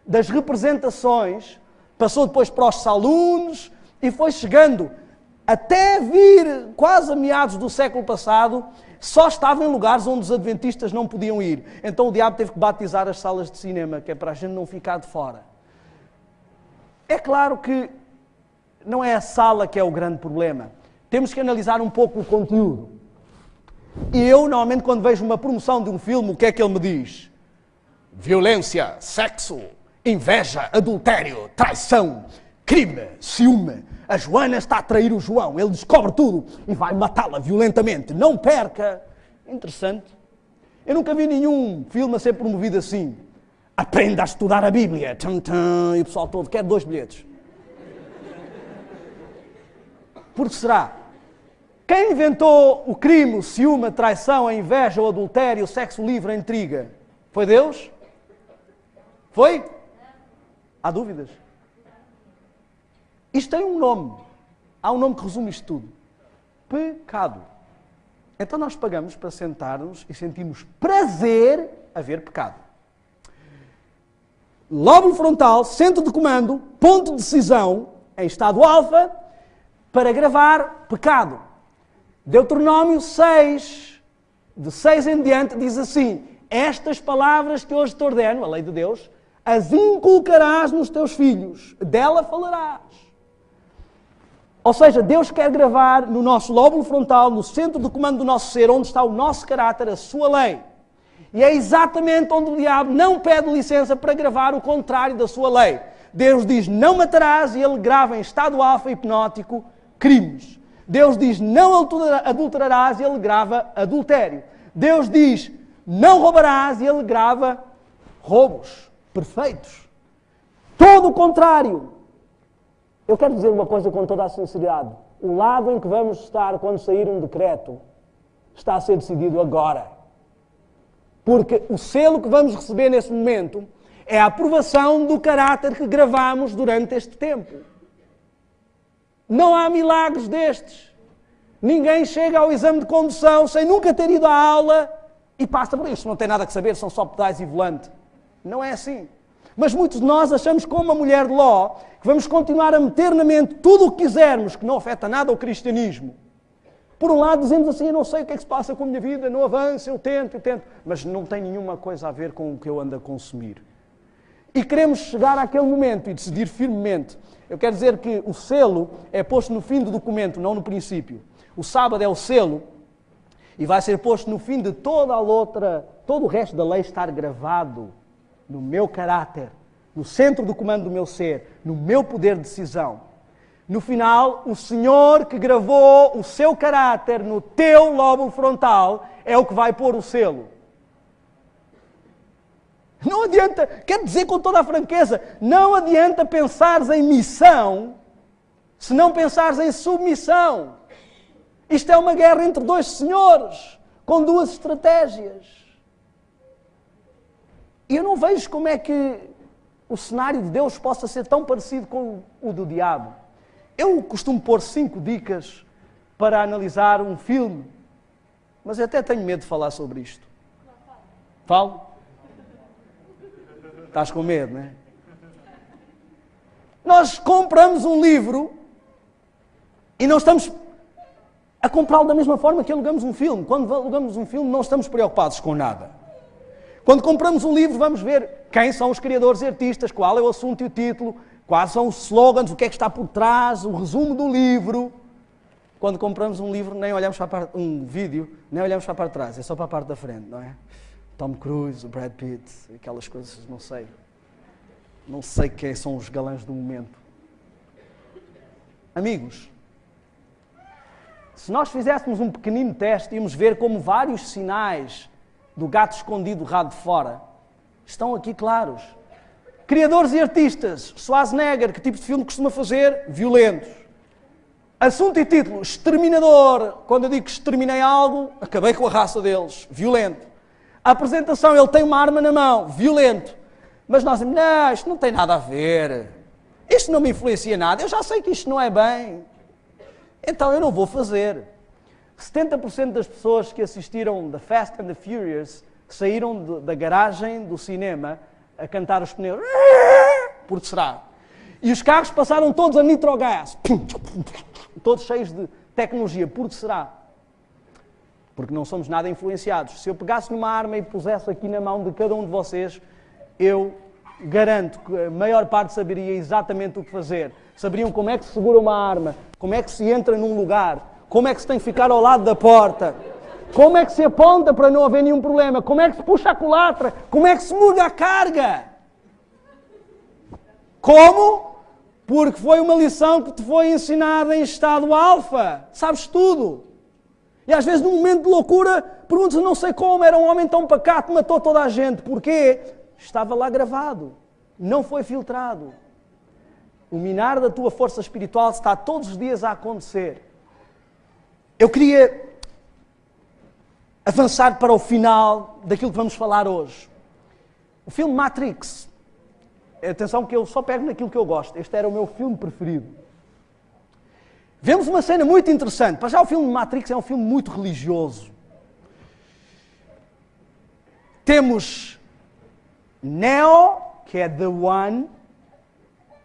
das representações, passou depois para os saloons e foi chegando até vir quase a meados do século passado, só estava em lugares onde os adventistas não podiam ir. Então o diabo teve que batizar as salas de cinema, que é para a gente não ficar de fora. É claro que não é a sala que é o grande problema. Temos que analisar um pouco o conteúdo. E eu, normalmente, quando vejo uma promoção de um filme, o que é que ele me diz? Violência, sexo, inveja, adultério, traição, crime, ciúme. A Joana está a trair o João. Ele descobre tudo e vai matá-la violentamente. Não perca. Interessante. Eu nunca vi nenhum filme a ser promovido assim. Aprenda a estudar a Bíblia. Tum, tum, e o pessoal todo quer 2 bilhetes. Por que será? Quem inventou o crime, o ciúme, a traição, a inveja, o adultério, o sexo livre, a intriga? Foi Deus? Foi? Há dúvidas? Isto tem um nome. Há um nome que resume isto tudo. Pecado. Então nós pagamos para sentar-nos e sentirmos prazer a ver pecado. Lóbulo frontal, centro de comando, ponto de decisão, em estado alfa, para gravar pecado. Deuteronômio 6, de 6 em diante, diz assim: estas palavras que hoje te ordeno, a lei de Deus, as inculcarás nos teus filhos, dela falarás. Ou seja, Deus quer gravar no nosso lóbulo frontal, no centro de comando do nosso ser, onde está o nosso caráter, a sua lei. E é exatamente onde o diabo não pede licença para gravar o contrário da sua lei. Deus diz, não matarás, e ele grava em estado alfa hipnótico crimes. Deus diz, não adulterarás, e ele grava adultério. Deus diz, não roubarás, e ele grava roubos. perfeitos. Todo o contrário. Eu quero dizer uma coisa com toda a sinceridade. O lado em que vamos estar quando sair um decreto está a ser decidido agora. Porque o selo que vamos receber nesse momento é a aprovação do caráter que gravamos durante este tempo. Não há milagres destes. Ninguém chega ao exame de condução sem nunca ter ido à aula e passa por isto. Não tem nada que saber, são só pedais e volante. Não é assim. Mas muitos de nós achamos, como a mulher de Ló, que vamos continuar a meter na mente tudo o que quisermos, que não afeta nada ao cristianismo. Por um lado dizemos assim, eu não sei o que é que se passa com a minha vida, não avanço, eu tento, mas não tem nenhuma coisa a ver com o que eu ando a consumir. E queremos chegar àquele momento e decidir firmemente. Eu quero dizer que o selo é posto no fim do documento, não no princípio. O sábado é o selo e vai ser posto no fim de todo o resto da lei estar gravado no meu caráter, no centro do comando do meu ser, no meu poder de decisão. No final, o Senhor que gravou o seu caráter no teu lóbulo frontal é o que vai pôr o selo. Não adianta, quero dizer com toda a franqueza, não adianta pensares em missão se não pensares em submissão. Isto é uma guerra entre dois senhores, com duas estratégias. E eu não vejo como é que o cenário de Deus possa ser tão parecido com o do diabo. Eu costumo pôr 5 dicas para analisar um filme, mas eu até tenho medo de falar sobre isto. Falo? Estás com medo, não é? Nós compramos um livro e não estamos a comprá-lo da mesma forma que alugamos um filme. Quando alugamos um filme, não estamos preocupados com nada. Quando compramos um livro, vamos ver quem são os criadores e artistas, qual é o assunto e o título, quais são os slogans, o que é que está por trás, o resumo do livro. Quando compramos um livro, nem olhamos para a parte, um vídeo, nem olhamos para a parte de trás, é só para a parte da frente, não é? Tom Cruise, o Brad Pitt, aquelas coisas, não sei. Não sei quem são os galãs do momento. Amigos, se nós fizéssemos um pequenino teste, íamos ver como vários sinais do gato escondido do rabo de fora estão aqui claros. Criadores e artistas, Schwarzenegger, que tipo de filme costuma fazer? Violentos. Assunto e título, exterminador. Quando eu digo que exterminei algo, acabei com a raça deles, violento. A apresentação, ele tem uma arma na mão, violento. Mas nós dizemos, não, isto não tem nada a ver. Isto não me influencia nada, eu já sei que isto não é bem. Então eu não vou fazer. 70% das pessoas que assistiram The Fast and the Furious saíram da garagem do cinema a cantar os pneus. Porque será? E os carros passaram todos a nitrogás. Todos cheios de tecnologia. Porque será? Porque não somos nada influenciados. Se eu pegasse numa arma e pusesse aqui na mão de cada um de vocês, eu garanto que a maior parte saberia exatamente o que fazer. Saberiam como é que se segura uma arma, como é que se entra num lugar, como é que se tem que ficar ao lado da porta, como é que se aponta para não haver nenhum problema, como é que se puxa a culatra, como é que se muda a carga. Como? Porque foi uma lição que te foi ensinada em estado alfa. Sabes tudo. E às vezes, num momento de loucura, perguntas, não sei como, era um homem tão pacato, matou toda a gente. Porquê? Estava lá gravado. Não foi filtrado. O minar da tua força espiritual está todos os dias a acontecer. Eu queria avançar para o final daquilo que vamos falar hoje. O filme Matrix. Atenção que eu só pego naquilo que eu gosto. Este era o meu filme preferido. Vemos uma cena muito interessante. Para já o filme Matrix é um filme muito religioso. Temos Neo, que é The One,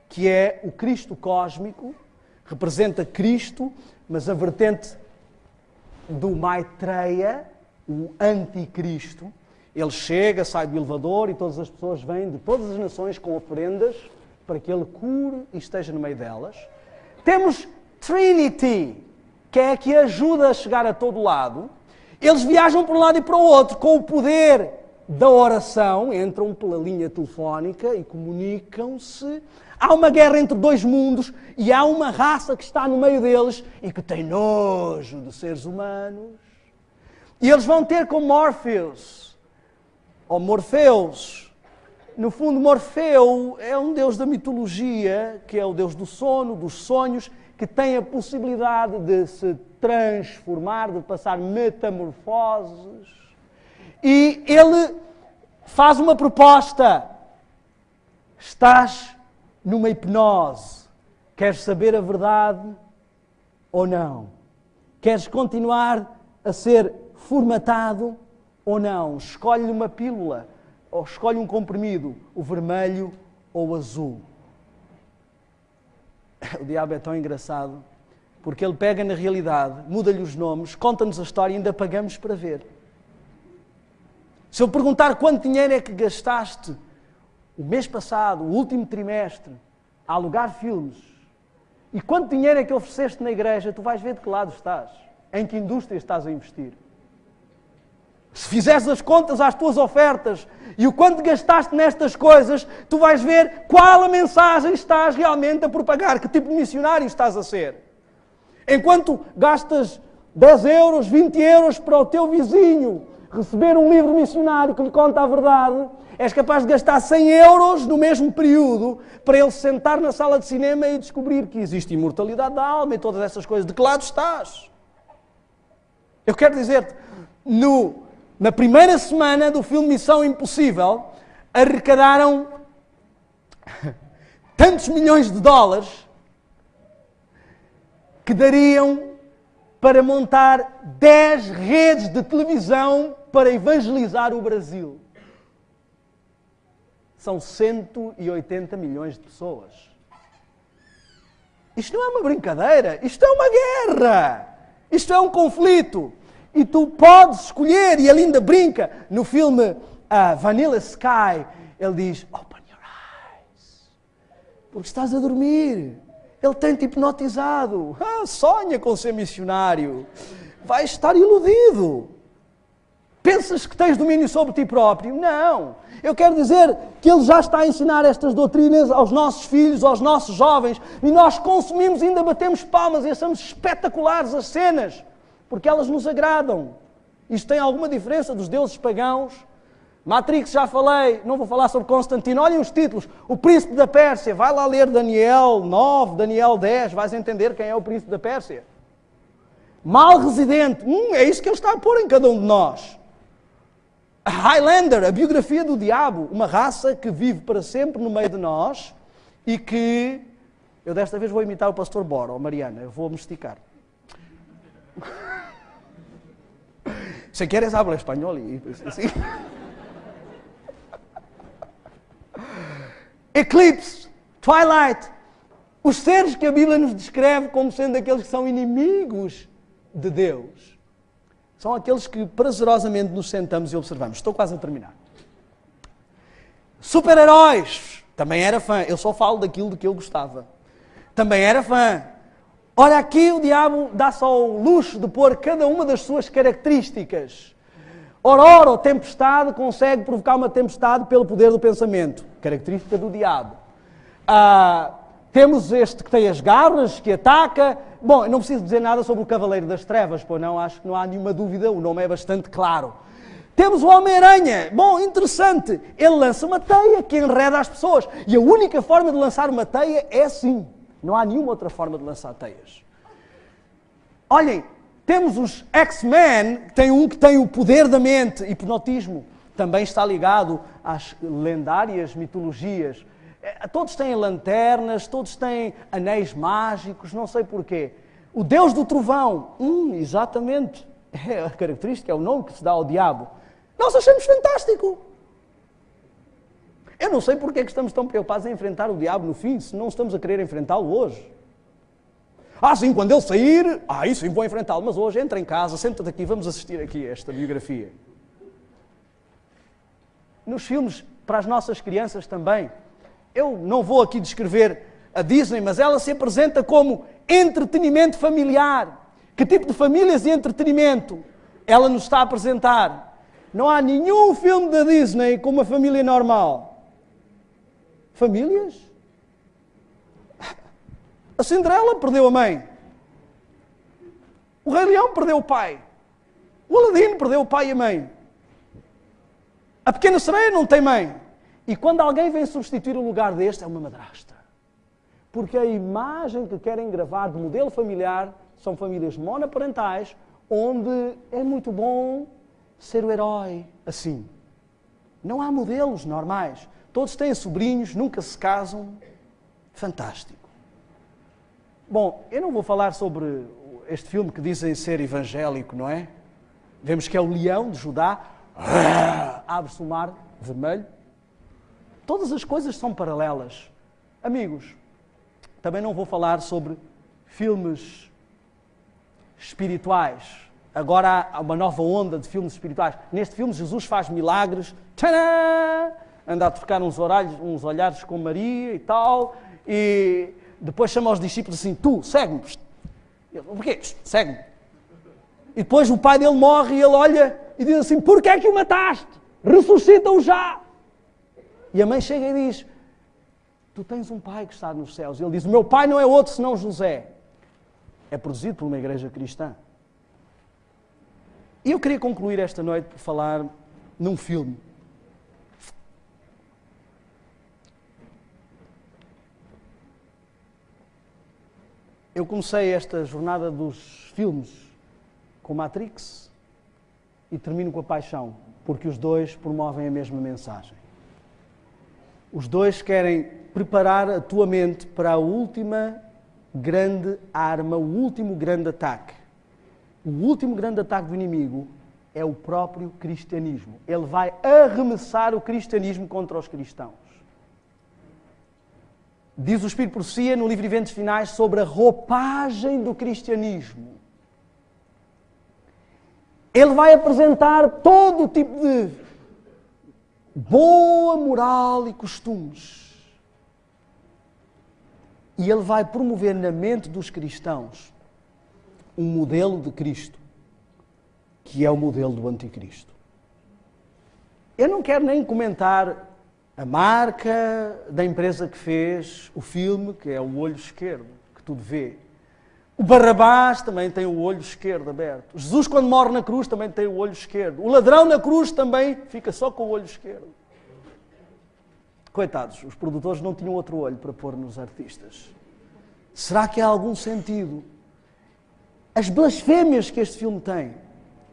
que é o Cristo cósmico, representa Cristo, mas a vertente do Maitreya, o anticristo. Ele chega, sai do elevador e todas as pessoas vêm de todas as nações com oferendas para que ele cure e esteja no meio delas. Temos Trinity, que é a que ajuda a chegar a todo lado. Eles viajam para um lado e para o outro com o poder da oração, entram pela linha telefónica e comunicam-se. Há uma guerra entre dois mundos e há uma raça que está no meio deles e que tem nojo de seres humanos. E eles vão ter com Morpheus, ou Morpheus, No fundo, Morfeu é um deus da mitologia, que é o deus do sono, dos sonhos, que tem a possibilidade de se transformar, de passar metamorfoses. E ele faz uma proposta. Estás numa hipnose. Queres saber a verdade ou não? Queres continuar a ser formatado ou não? Escolhe uma pílula ou escolhe um comprimido, o vermelho ou o azul. O diabo é tão engraçado, porque ele pega na realidade, muda-lhe os nomes, conta-nos a história e ainda pagamos para ver. Se eu perguntar quanto dinheiro é que gastaste o mês passado, o último trimestre, a alugar filmes, e quanto dinheiro é que ofereceste na igreja, tu vais ver de que lado estás, em que indústria estás a investir. Se fizeres as contas às tuas ofertas e o quanto gastaste nestas coisas, tu vais ver qual a mensagem estás realmente a propagar, que tipo de missionário estás a ser. Enquanto gastas 10 euros, 20 euros para o teu vizinho receber um livro missionário que lhe conta a verdade, és capaz de gastar 100 euros no mesmo período para ele se sentar na sala de cinema e descobrir que existe imortalidade da alma e todas essas coisas. De que lado estás? Eu quero dizer-te, na primeira semana do filme Missão Impossível, arrecadaram tantos milhões de dólares que dariam para montar 10 redes de televisão para evangelizar o Brasil. São 180 milhões de pessoas. Isto não é uma brincadeira, isto é uma guerra, isto é um conflito. E tu podes escolher, e ele ainda brinca, no filme Vanilla Sky, ele diz, open your eyes, porque estás a dormir. Ele tem-te hipnotizado. Sonha com ser missionário. Vais estar iludido. Pensas que tens domínio sobre ti próprio? Não. Eu quero dizer que ele já está a ensinar estas doutrinas aos nossos filhos, aos nossos jovens, e nós consumimos e ainda batemos palmas e achamos espetaculares as cenas, porque elas nos agradam. Isto tem alguma diferença dos deuses pagãos? Matrix, já falei, não vou falar sobre Constantino. Olhem os títulos. O Príncipe da Pérsia. Vai lá ler Daniel 9, Daniel 10, vais entender quem é o Príncipe da Pérsia. Mal residente. É isso que ele está a pôr em cada um de nós. A Highlander, a biografia do diabo. Uma raça que vive para sempre no meio de nós e que... Eu desta vez vou imitar o pastor Bora, ou Mariana. Eu vou-me esticar. Si quieres habla espanhol y sí. Eclipse, Twilight, os seres que a Bíblia nos descreve como sendo aqueles que são inimigos de Deus, são aqueles que prazerosamente nos sentamos e observamos. Estou quase a terminar. Super-heróis, também era fã. Eu só falo daquilo de que eu gostava. Também era fã. Ora, aqui o diabo dá-se ao luxo de pôr cada uma das suas características. Ora, tempestade, consegue provocar uma tempestade pelo poder do pensamento. Característica do diabo. Temos este que tem as garras, que ataca. Bom, eu não preciso dizer nada sobre o Cavaleiro das Trevas, pois não, acho que não há nenhuma dúvida, o nome é bastante claro. Temos o Homem-Aranha. Bom, interessante. Ele lança uma teia que enreda as pessoas. E a única forma de lançar uma teia é assim. Não há nenhuma outra forma de lançar teias. Olhem, temos os X-Men, tem um que tem o poder da mente, hipnotismo. Também está ligado às lendárias mitologias. Todos têm lanternas, todos têm anéis mágicos, não sei porquê. O Deus do Trovão, exatamente, é a característica, é o nome que se dá ao diabo. Nós achamos fantástico. Eu não sei porque é que estamos tão preocupados em enfrentar o diabo no fim, se não estamos a querer enfrentá-lo hoje. Sim, quando ele sair, sim, vou enfrentá-lo, mas hoje entra em casa, senta-te aqui, vamos assistir aqui a esta biografia. Nos filmes, para as nossas crianças também, eu não vou aqui descrever a Disney, mas ela se apresenta como entretenimento familiar. Que tipo de famílias e entretenimento ela nos está a apresentar? Não há nenhum filme da Disney com uma família normal. Famílias? A Cinderela perdeu a mãe. O Rei Leão perdeu o pai. O Aladino perdeu o pai e a mãe. A Pequena Sereia não tem mãe. E quando alguém vem substituir o lugar deste, é uma madrasta. Porque a imagem que querem gravar de modelo familiar são famílias monoparentais, onde é muito bom ser o herói assim. Não há modelos normais. Todos têm sobrinhos, nunca se casam. Fantástico. Bom, eu não vou falar sobre este filme que dizem ser evangélico, não é? Vemos que é o leão de Judá. Abre-se o mar vermelho. Todas as coisas são paralelas. Amigos, também não vou falar sobre filmes espirituais. Agora há uma nova onda de filmes espirituais. Neste filme Jesus faz milagres. Tcharam! Anda a trocar uns olhares com Maria e tal. E depois chama os discípulos assim, tu, segue-me. Porquê? Segue-me. E depois o pai dele morre e ele olha e diz assim, porquê é que o mataste? Ressuscita-o já. E a mãe chega e diz, tu tens um pai que está nos céus. E ele diz, o meu pai não é outro senão José. É produzido por uma igreja cristã. E eu queria concluir esta noite por falar num filme. Eu comecei esta jornada dos filmes com Matrix e termino com A Paixão, porque os dois promovem a mesma mensagem. Os dois querem preparar a tua mente para a última grande arma, o último grande ataque. O último grande ataque do inimigo é o próprio cristianismo. Ele vai arremessar o cristianismo contra os cristãos. Diz o Espírito Profecia no livro Eventos Finais sobre a roupagem do cristianismo. Ele vai apresentar todo o tipo de boa moral e costumes. E ele vai promover na mente dos cristãos um modelo de Cristo, que é o modelo do Anticristo. Eu não quero nem comentar a marca da empresa que fez o filme, que é o olho esquerdo, que tudo vê. O Barrabás também tem o olho esquerdo aberto. Jesus, quando morre na cruz, também tem o olho esquerdo. O ladrão na cruz também fica só com o olho esquerdo. Coitados, os produtores não tinham outro olho para pôr nos artistas. Será que há algum sentido? As blasfémias que este filme tem,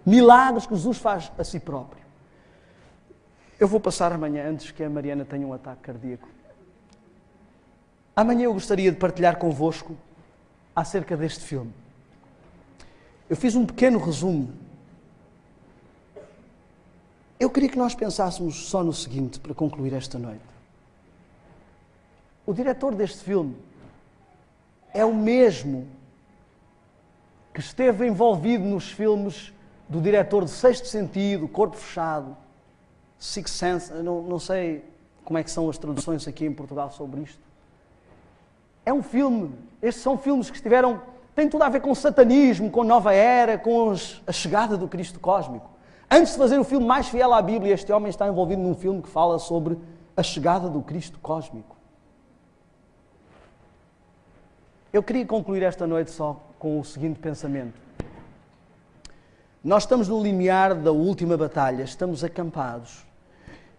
milagres que Jesus faz a si próprio. Eu vou passar amanhã, antes que a Mariana tenha um ataque cardíaco. Amanhã eu gostaria de partilhar convosco acerca deste filme. Eu fiz um pequeno resumo. Eu queria que nós pensássemos só no seguinte, para concluir esta noite. O diretor deste filme é o mesmo que esteve envolvido nos filmes do diretor de Sexto Sentido, Corpo Fechado, Sixth Sense, não sei como é que são as traduções aqui em Portugal sobre isto. É um filme, estes são filmes que têm tudo a ver com satanismo, com nova era, com a chegada do Cristo cósmico. Antes de fazer o filme mais fiel à Bíblia, este homem está envolvido num filme que fala sobre a chegada do Cristo cósmico. Eu queria concluir esta noite só com o seguinte pensamento. Nós estamos no limiar da última batalha, estamos acampados.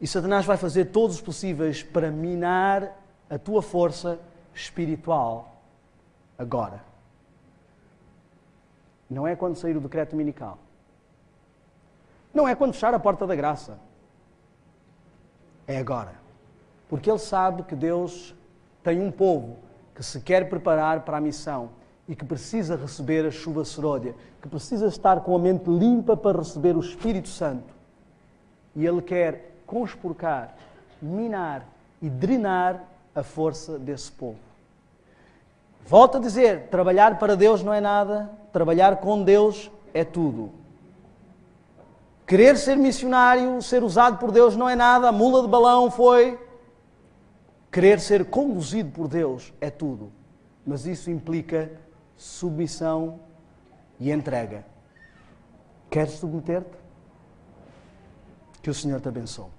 E Satanás vai fazer todos os possíveis para minar a tua força espiritual agora. Não é quando sair o decreto dominical. Não é quando fechar a porta da graça. É agora. Porque ele sabe que Deus tem um povo que se quer preparar para a missão e que precisa receber a chuva serôdia, que precisa estar com a mente limpa para receber o Espírito Santo. E ele quer conspurcar, minar e drenar a força desse povo. Volto a dizer, trabalhar para Deus não é nada, trabalhar com Deus é tudo. Querer ser missionário, ser usado por Deus não é nada, a mula de balão foi. Querer ser conduzido por Deus é tudo. Mas isso implica submissão e entrega. Queres submeter-te? Que o Senhor te abençoe.